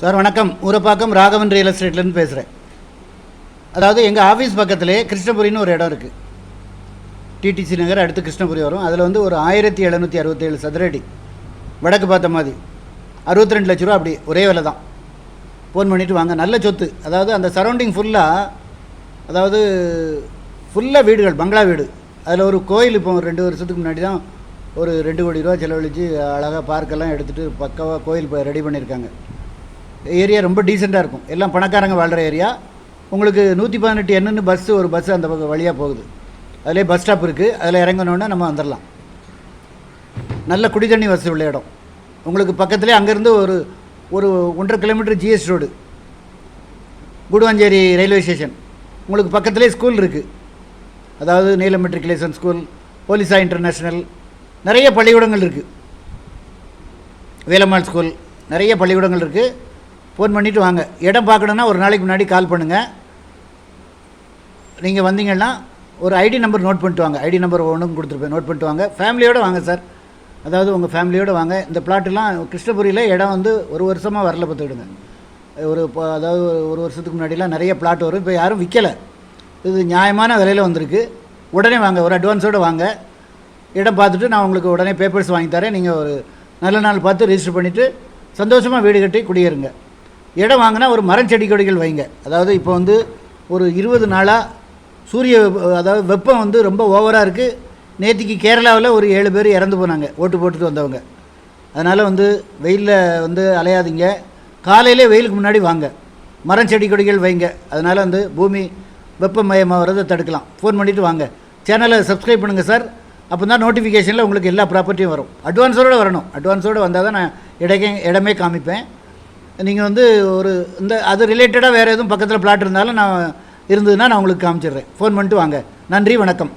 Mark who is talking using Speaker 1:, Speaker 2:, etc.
Speaker 1: Sir வணக்கம். Urapakkam Raghavan real எஸ்டேட்லேருந்து பேசுகிறேன். அதாவது எங்கள் ஆஃபீஸ் பக்கத்திலே கிருஷ்ணபுரின்னு ஒரு இடம் இருக்குது. டிடிசி நகர் அடுத்து கிருஷ்ணபுரி வரும். அதில் வந்து ஒரு 1767 சதுரடி வடக்கு பார்த்த மாதிரி 62 லட்ச ரூபா. அப்படி ஒரே விலை தான். ஃபோன் பண்ணிவிட்டு வாங்க. நல்ல சொத்து. அதாவது அந்த சரௌண்டிங் ஃபுல்லாக, அதாவது ஃபுல்லாக வீடுகள், பங்களா வீடு. அதில் ஒரு கோயில் இப்போ 2 வருஷத்துக்கு முன்னாடி தான் ஒரு 2 கோடி ரூபா செலவழித்து அழகாக பார்க்கெல்லாம் எடுத்துகிட்டு பக்காவாக கோயில் ரெடி பண்ணியிருக்காங்க. ஏரியா ரொம்ப டீசெண்டாக இருக்கும். எல்லாம் பணக்காரங்க வாழ்கிற ஏரியா. உங்களுக்கு 118 என்னன்னு ஒரு பஸ்ஸு அந்த பக்கம் வழியாக போகுது. அதிலே பஸ் ஸ்டாப் இருக்குது. அதில் இறங்கணுன்னா நம்ம வந்துடலாம். நல்ல குடி தண்ணி வசதி உள்ள இடம். உங்களுக்கு பக்கத்துலேயே அங்கேருந்து ஒரு 1.5 kilometre GS road, Guduvancheri railway station. உங்களுக்கு பக்கத்துலேயே ஸ்கூல் இருக்குது. அதாவது நீல மெட்ரிகுலேஷன் ஸ்கூல், போலீஸா இன்டர்நேஷ்னல், நிறைய பள்ளிக்கூடங்கள் இருக்குது. வேலம்மாள் ஸ்கூல், நிறைய பள்ளிக்கூடங்கள் இருக்குது. ஃபோன் பண்ணிவிட்டு வாங்க. இடம் பார்க்கணுன்னா ஒரு நாளைக்கு முன்னாடி கால் பண்ணுங்கள். நீங்கள் வந்தீங்கன்னா ஒரு ஐடி நம்பர் நோட் பண்ணிட்டு வாங்க. ஐடி நம்பர் ஒன்றும் கொடுத்துருப்பேன், நோட் பண்ணிட்டு வாங்க. ஃபேமிலியோடு வாங்க சார். அதாவது உங்கள் ஃபேமிலியோடு வாங்க. இந்த பிளாட்டெலாம் கிருஷ்ணபுரியில் இடம் வந்து ஒரு வருஷமாக வரல பார்த்துக்கிடுங்க. அதாவது ஒரு வருஷத்துக்கு முன்னாடிலாம் நிறைய பிளாட் வரும். இப்போ யாரும் விற்கலை. இது நியாயமான விலையில் வந்திருக்கு. உடனே வாங்க. ஒரு அட்வான்ஸோடு வாங்க. இடம் பார்த்துட்டு நான் உங்களுக்கு உடனே பேப்பர்ஸ் வாங்கி தரேன். நீங்கள் ஒரு நல்ல நாள் பார்த்து ரிஜிஸ்டர் பண்ணிவிட்டு சந்தோஷமாக வீடு கட்டி குடியேறுங்க. இடம் வாங்கினா ஒரு மரம் செடி கொடிகள் வைங்க. அதாவது இப்போ வந்து ஒரு 20 நாளாக அதாவது வெப்பம் வந்து ரொம்ப ஓவராக இருக்குது. நேற்றுக்கு கேரளாவில் ஒரு 7 பேர் இறந்து போனாங்க, ஓட்டு போட்டுட்டு வந்தவங்க. அதனால் வந்து வெயிலில் வந்து அலையாதீங்க. காலையிலே வெயிலுக்கு முன்னாடி வாங்க. மரம் செடி கொடிகள் வைங்க. அதனால் வந்து பூமி வெப்பமயமாகிறத தடுக்கலாம். ஃபோன் பண்ணிவிட்டு வாங்க. சேனலை சப்ஸ்கிரைப் பண்ணுங்கள் சார். அப்போ தான் நோட்டிஃபிகேஷனில் உங்களுக்கு எல்லா ப்ராப்பர்ட்டியும் வரும். அட்வான்ஸோடு வரணும். அட்வான்ஸோடு வந்தால் தான் நான் இடமே காமிப்பேன். நீங்கள் வந்து அது ரிலேட்டடாக வேறு எதுவும் பக்கத்தில் பிளாட் இருந்தாலும் இருந்ததுன்னா நான் உங்களுக்கு காமிச்சிடுறேன். ஃபோன் பண்ணிட்டு வாங்க. நன்றி, வணக்கம்.